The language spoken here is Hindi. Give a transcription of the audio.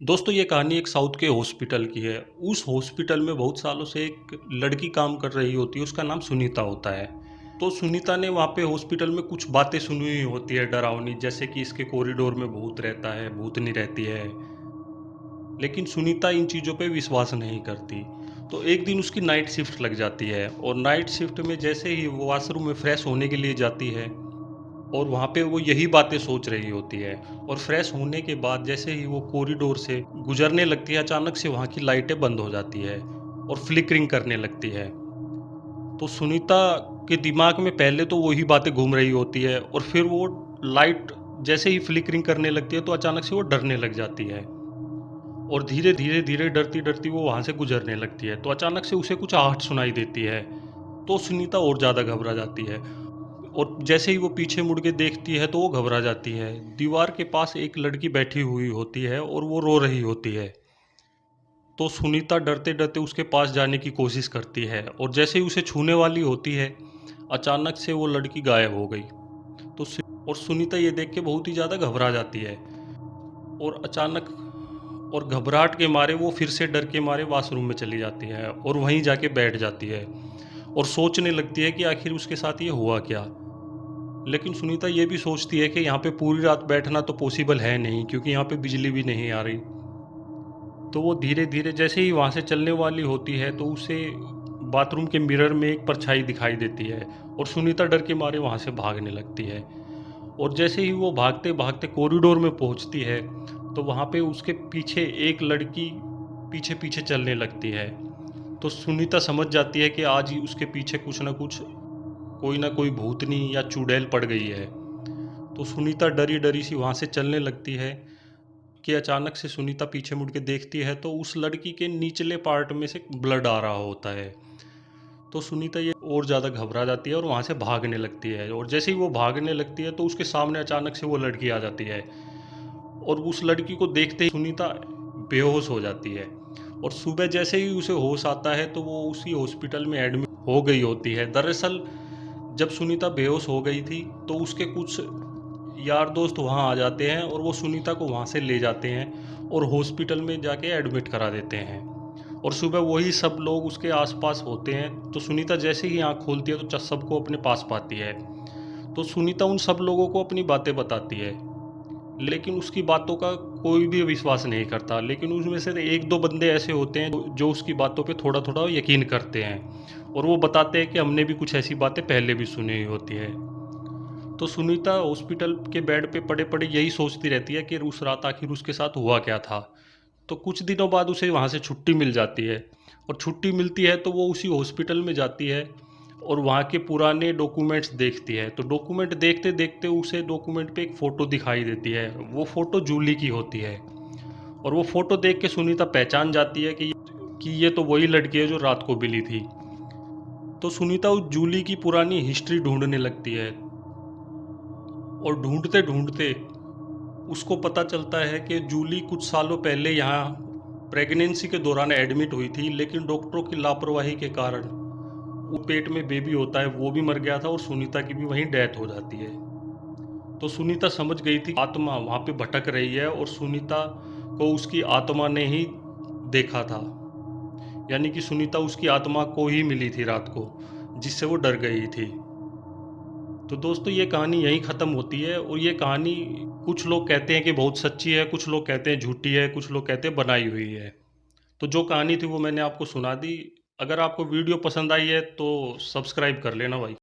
दोस्तों ये कहानी एक साउथ के हॉस्पिटल की है। उस हॉस्पिटल में बहुत सालों से एक लड़की काम कर रही होती है, उसका नाम सुनीता होता है। तो सुनीता ने वहाँ पे हॉस्पिटल में कुछ बातें सुनी हुई होती है डरावनी, जैसे कि इसके कॉरिडोर में भूत रहता है, भूतनी रहती है। लेकिन सुनीता इन चीज़ों पे विश्वास नहीं करती। तो एक दिन उसकी नाइट शिफ्ट लग जाती है और नाइट शिफ्ट में जैसे ही वो वॉशरूम में फ्रेश होने के लिए जाती है और वहाँ पे वो यही बातें सोच रही होती है। और फ्रेश होने के बाद जैसे ही वो कॉरिडोर से गुजरने लगती है, अचानक से वहाँ की लाइटें बंद हो जाती है और फ्लिकरिंग करने लगती है। तो सुनीता के दिमाग में पहले तो वही बातें घूम रही होती है और फिर वो लाइट जैसे ही फ्लिकरिंग करने लगती है तो अचानक से वो डरने लग जाती है और धीरे-धीरे डरती-डरती वो वहाँ से गुजरने लगती है। तो अचानक से उसे कुछ आहट सुनाई देती है, तो सुनीता और ज़्यादा घबरा जाती है। और जैसे ही वो पीछे मुड़ के देखती है तो वो घबरा जाती है। दीवार के पास एक लड़की बैठी हुई होती है और वो रो रही होती है। तो सुनीता डरते-डरते उसके पास जाने की कोशिश करती है और जैसे ही उसे छूने वाली होती है, अचानक से वो लड़की गायब हो गई। तो सुनीता ये देख के बहुत ही ज़्यादा घबरा जाती है और अचानक और घबराहट के मारे वो फिर से डर के मारे वॉशरूम में चली जाती है और वहीं जाके बैठ जाती है और सोचने लगती है कि आखिर उसके साथ ये हुआ क्या? लेकिन सुनीता ये भी सोचती है कि यहाँ पे पूरी रात बैठना तो पॉसिबल है नहीं, क्योंकि यहाँ पे बिजली भी नहीं आ रही। तो वो धीरे-धीरे जैसे ही वहाँ से चलने वाली होती है तो उसे बाथरूम के मिरर में एक परछाई दिखाई देती है और सुनीता डर के मारे वहाँ से भागने लगती है। और जैसे ही वो भागते-भागते कॉरिडोर में पहुँचती है, तो वहाँ पे उसके पीछे एक लड़की पीछे-पीछे चलने लगती है। तो सुनीता समझ जाती है कि आज ही उसके पीछे कुछ न कुछ, कोई न कोई भूतनी या चुड़ैल पड़ गई है। तो सुनीता डरी-डरी सी वहाँ से चलने लगती है कि अचानक से सुनीता पीछे मुड़ के देखती है तो उस लड़की के निचले पार्ट में से ब्लड आ रहा होता है। तो सुनीता ये और ज़्यादा घबरा जाती है और वहाँ से भागने लगती है और जैसे ही वो भागने लगती है तो उसके सामने अचानक से वो लड़की आ जाती है और उस लड़की को देखते ही सुनीता बेहोश हो जाती है। और सुबह जैसे ही उसे होश आता है तो वो उसी हॉस्पिटल में एडमिट हो गई होती है। दरअसल जब सुनीता बेहोश हो गई थी तो उसके कुछ यार दोस्त वहाँ आ जाते हैं और वो सुनीता को वहाँ से ले जाते हैं और हॉस्पिटल में जाके एडमिट करा देते हैं। और सुबह वही सब लोग उसके आसपास होते हैं, तो सुनीता जैसे ही आँख खोलती है तो सबको अपने पास पाती है। तो सुनीता उन सब लोगों को अपनी बातें बताती है, लेकिन उसकी बातों का कोई भी विश्वास नहीं करता। लेकिन उसमें से एक दो बंदे ऐसे होते हैं जो उसकी बातों पे थोड़ा थोड़ा यकीन करते हैं और वो बताते हैं कि हमने भी कुछ ऐसी बातें पहले भी सुनी हुई होती है। तो सुनीता हॉस्पिटल के बेड पे पड़े-पड़े यही सोचती रहती है कि उस रात आखिर उसके साथ हुआ क्या था? तो कुछ दिनों बाद उसे वहाँ से छुट्टी मिल जाती है और छुट्टी मिलती है तो वो उसी हॉस्पिटल में जाती है और वहाँ के पुराने डॉक्यूमेंट्स देखती है। तो डॉक्यूमेंट देखते-देखते उसे डॉक्यूमेंट पे एक फ़ोटो दिखाई देती है। वो फ़ोटो जूली की होती है और वो फ़ोटो देख के सुनीता पहचान जाती है कि ये तो वही लड़की है जो रात को मिली थी। तो सुनीता उस जूली की पुरानी हिस्ट्री ढूँढने लगती है और ढूँढते-ढूँढते उसको पता चलता है कि जूली कुछ सालों पहले यहाँ प्रेगनेंसी के दौरान एडमिट हुई थी, लेकिन डॉक्टरों की लापरवाही के कारण वो पेट में बेबी होता है वो भी मर गया था और सुनीता की भी वहीं डेथ हो जाती है। तो सुनीता समझ गई थी आत्मा वहाँ पे भटक रही है और सुनीता को उसकी आत्मा ने ही देखा था। यानी कि सुनीता उसकी आत्मा को ही मिली थी रात को, जिससे वो डर गई थी। तो दोस्तों ये कहानी यहीं ख़त्म होती है और ये कहानी कुछ लोग कहते हैं कि बहुत सच्ची है, कुछ लोग कहते हैं झूठी है, कुछ लोग कहते हैं बनाई हुई है। तो जो कहानी थी वो मैंने आपको सुना दी। अगर आपको वीडियो पसंद आई है तो सब्सक्राइब कर लेना भाई।